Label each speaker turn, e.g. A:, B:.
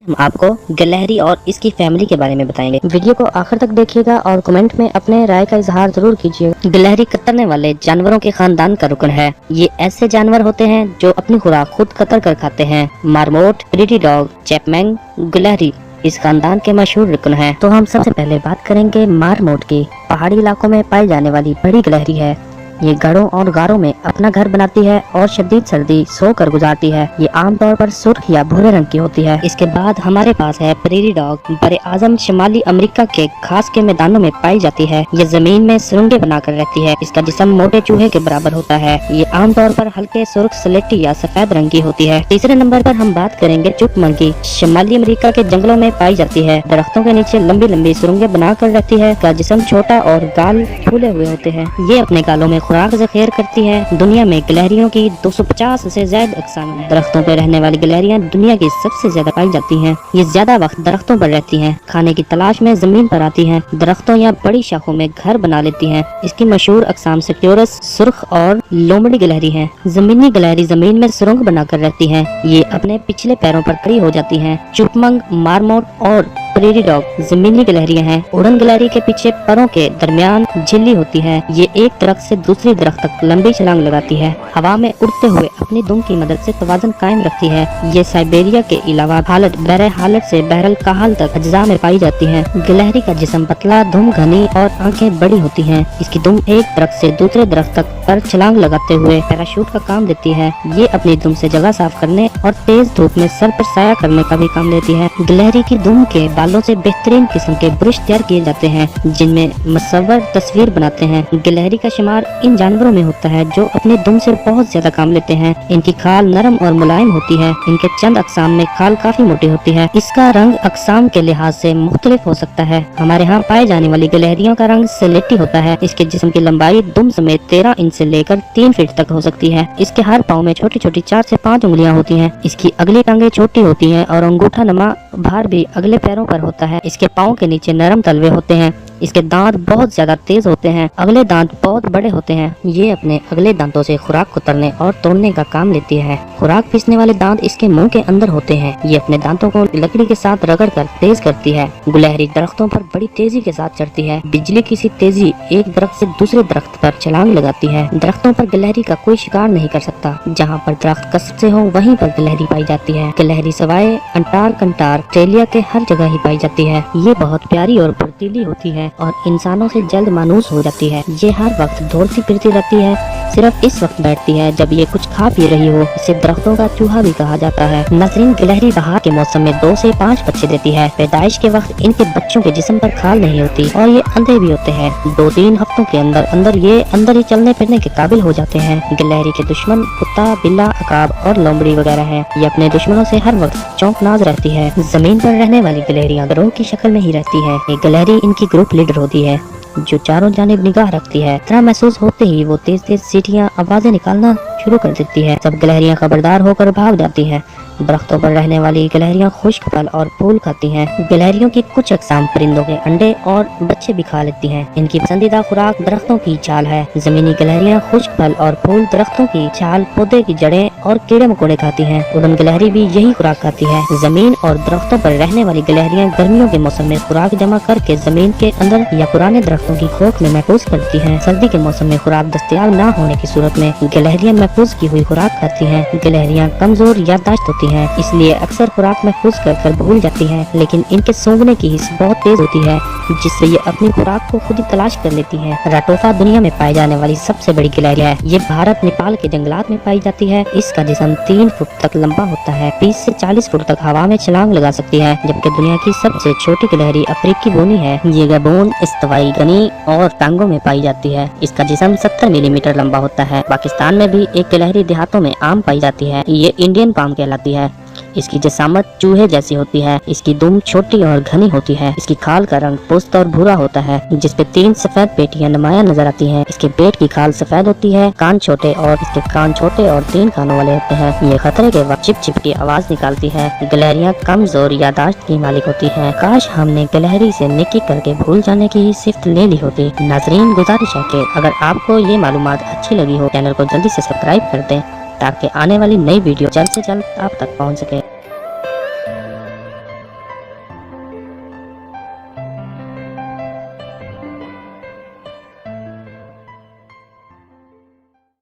A: हम आपको गिलहरी और इसकी फैमिली के बारे में बताएंगे। वीडियो को आखिर तक देखिएगा और कमेंट में अपने राय का इजहार जरूर कीजिए। गिलहरी कतरने वाले जानवरों के खानदान का रुकन है। ये ऐसे जानवर होते हैं जो अपनी खुराक खुद कतर कर खाते हैं। मार्मोट, प्रेरी डॉग, चैपमैन गिलहरी इस खानदान के मशहूर रुकन है। तो हम सबसे पहले बात करेंगे मार्मोट की। पहाड़ी इलाकों में पाई जाने वाली बड़ी गिलहरी है। ये गढ़ों और गारों में अपना घर बनाती है और शदीद सर्दी सोकर गुजारती है। ये आमतौर पर सुर्ख या भूरे रंग की होती है। इसके बाद हमारे पास है प्रेरी डॉग। बड़े आजम शिमाली अमेरिका के घास के मैदानों में पाई जाती है। ये जमीन में सुरंगें बनाकर रहती है। इसका जिस्म मोटे चूहे के बराबर होता है। ये आमतौर पर हल्के सुर्ख, स्लेटी या सफेद रंग की होती है। तीसरे नंबर पर हम बात करेंगे चिपमंकी की। शिमाली अमेरिका के जंगलों में पाई जाती है। दरख्तों के नीचे लंबी लंबी सुरंगें बनाकर रहती है। इसका जिस्म छोटा और गाल फूले हुए होते हैं। ये अपने गालों में खुराक जखेर करती है। दुनिया में गिलहरियों की 250 से ज्यादा अक़साम हैं। दरख्तों पर रहने वाली गिलहरियां दुनिया की सबसे ज्यादा पाई जाती हैं। ये ज्यादा वक्त दरख्तों पर रहती हैं। खाने की तलाश में जमीन पर आती हैं। दरख्तों या बड़ी शाखों में घर बना लेती हैं। इसकी मशहूर अक़साम सिक्योरस, सुर्ख और लोमड़ी गिलहरी है। जमीनी गिलहरी जमीन में सुरंग बनाकर रहती है। ये अपने पिछले पैरों पर खड़ी हो जाती है। चिपमंक, मार्मोट और प्रेरी डॉग जमीनी गिलहरियां हैं। उड़न गिलहरी के पीछे परों के दरमियान झिल्ली होती है। ये एक दरख्त से दूसरी दरख्त तक लंबी छलांग लगाती है। हवा में उड़ते हुए अपनी दुम की मदद से तवाज़ुन कायम रखती है। ये साइबेरिया के अलावा हालत, बहरे हालत से बहरल काहल तक अज्जा में पाई जाती है। गिलहरी का जिस्म पतला, दुम घनी और आंखें बड़ी होती हैं। इसकी दुम एक दरख्त से दूसरे दरख्त तक पर छलांग लगाते हुए पैराशूट का काम देती है। ये अपनी दुम से जगह साफ करने और तेज धूप में सर पर साया करने का भी काम लेती है। गिलहरी की दुम के बालों से बेहतरीन किस्म के ब्रश तैयार किए जाते हैं जिनमें मुसव्वर तस्वीर बनाते हैं। गिलहरी का शुमार इन जानवरों में होता है जो अपने दुम से बहुत ज्यादा काम लेते हैं। इनकी खाल नरम और मुलायम होती है। इनके चंद अक़साम में खाल काफी मोटी होती है। इसका रंग अक़साम के लिहाज से मुख्तलिफ हो सकता है। हमारे यहाँ पाए जाने वाली गिलहरियों का रंग स्लेटी होता है। इसके जिस्म की लंबाई दुम समेत 13 इंच से लेकर 3 फीट तक हो सकती है। इसके हर पाँव में छोटी छोटी 4 से 5 उंगलियां होती हैं। इसकी अगली टांगे छोटी होती हैं और अंगूठा नमा भार भी अगले पैरों पर होता है। इसके पाँव के नीचे नरम तलवे होते हैं। इसके दांत बहुत ज्यादा तेज होते हैं। अगले दांत बहुत बड़े होते हैं। ये अपने अगले दांतों से खुराक कुतरने और तोड़ने का काम लेती है। खुराक पीसने वाले दांत इसके मुंह के अंदर होते हैं। ये अपने दांतों को लकड़ी के साथ रगड़ कर तेज करती है। गिलहरी दरख्तों पर बड़ी तेजी के साथ चढ़ती है। बिजली की सी तेजी एक दरख्त से दूसरे दरख्त पर छलांग लगाती है। दरख्तों पर गिलहरी का कोई शिकार नहीं कर सकता। जहाँ पर दरख्त कसब से हो वहीं पर गिलहरी पाई जाती है। गिलहरी सवाए अंटार्कटिका, ऑस्ट्रेलिया के हर जगह ही पाई जाती है। ये बहुत प्यारी और फुर्तीली होती है और इंसानों से जल्द मानूस हो जाती है। ये हर वक्त दौड़ती फिरती रहती है। सिर्फ इस वक्त बैठती है जब ये कुछ खा पी रही हो। इसे दरख्तों का चूहा भी कहा जाता है। नाज़रीन, गिलहरी बहार के मौसम में 2 से 5 बच्चे देती है। पैदाइश के वक्त इनके बच्चों के जिस्म पर खाल नहीं होती और ये अंधे भी होते हैं। 2-3 हफ्तों के अंदर ही चलने फिरने के काबिल हो जाते हैं। गिलहरी के दुश्मन कुत्ता, बिल्ला, अकाब और लोमड़ी वगैरह हैं। ये अपने दुश्मनों से हर वक्त चौंकनाज रहती है। जमीन पर रहने वाली गिलहरियां गिरोह की शक्ल में ही रहती है। ये गिलहरी इनकी ग्रुप लीडर होती है जो चारों जानिब निगाह रखती है। तरह महसूस होते ही वो तेज तेज सीटियां आवाजें निकालना शुरू कर देती है। सब गिलहरियां खबरदार होकर भाग जाती हैं। दरख्तों पर रहने वाली गिलहरियां खुश्क फल और फूल खाती हैं। गिलहरियों की कुछ अक़साम परिंदों के अंडे और बच्चे भी खा लेती हैं। इनकी पसंदीदा खुराक दरख्तों की छाल है। जमीनी गिलहरियां खुश्क फल और फूल, दरख्तों की छाल, पौधे की जड़ें और कीड़े मकोड़े खाती हैं। उड़न गिलहरी भी यही खुराक खाती है। जमीन और दरख्तों पर रहने वाली गिलहरियां गर्मियों के मौसम में खुराक जमा करके जमीन के अंदर या पुराने दरख्तों की खोख में महफूज करती हैं। सर्दी के मौसम में खुराक दस्तयाब न होने की सूरत में गिलहरियां महफूज की हुई खुराक खाती हैं। गिलहरियां कमजोर याददाश्त होती हैं, इसलिए अक्सर खुराक महफूज कर भूल जाती हैं। लेकिन इनके सूंघने की हिस्स बहुत तेज होती है जिससे ये अपनी खुराक को खुद ही तलाश कर लेती हैं। राटोफा दुनिया में पाई जाने वाली सबसे बड़ी गिलहरी है। ये भारत, नेपाल के जंगलात में पाई जाती है। इसका जिस्म 3 फुट तक लंबा होता है। 30 से 40 फुट तक हवा में छलांग लगा सकती है। जबकि दुनिया की सबसे छोटी गिलहरी अफ्रीकी बोनी है। ये गबून, इस्तवाई गनी और टांगों में पाई जाती है। इसका जिस्म 70 मिलीमीटर लंबा होता है। पाकिस्तान में भी एक गिलहरी देहातों में आम पाई जाती है। ये इंडियन पाम कहलाती है। इसकी जसामत चूहे जैसी होती है। इसकी दुम छोटी और घनी होती है। इसकी खाल का रंग पुस्त और भूरा होता है जिसपे 3 सफेद पेटियां नुमायां नजर आती हैं। इसके पेट की खाल सफेद होती है। कान छोटे और 3 कानों वाले होते हैं। ये खतरे के वक्त चिप चिप की आवाज निकालती है। गिलहरियां कमजोर यादाश्त की मालिक होती है। काश हमने गिलहरी से नेकी करके भूल जाने की सिफ्त ले ली होती। नाजरीन, गुजारिश है कि अगर आपको ये मालूमात अच्छी लगी हो, चैनल को जल्दी से सब्सक्राइब कर दें ताकि आने वाली नई वीडियो जल्द से जल्द आप तक पहुंच सके।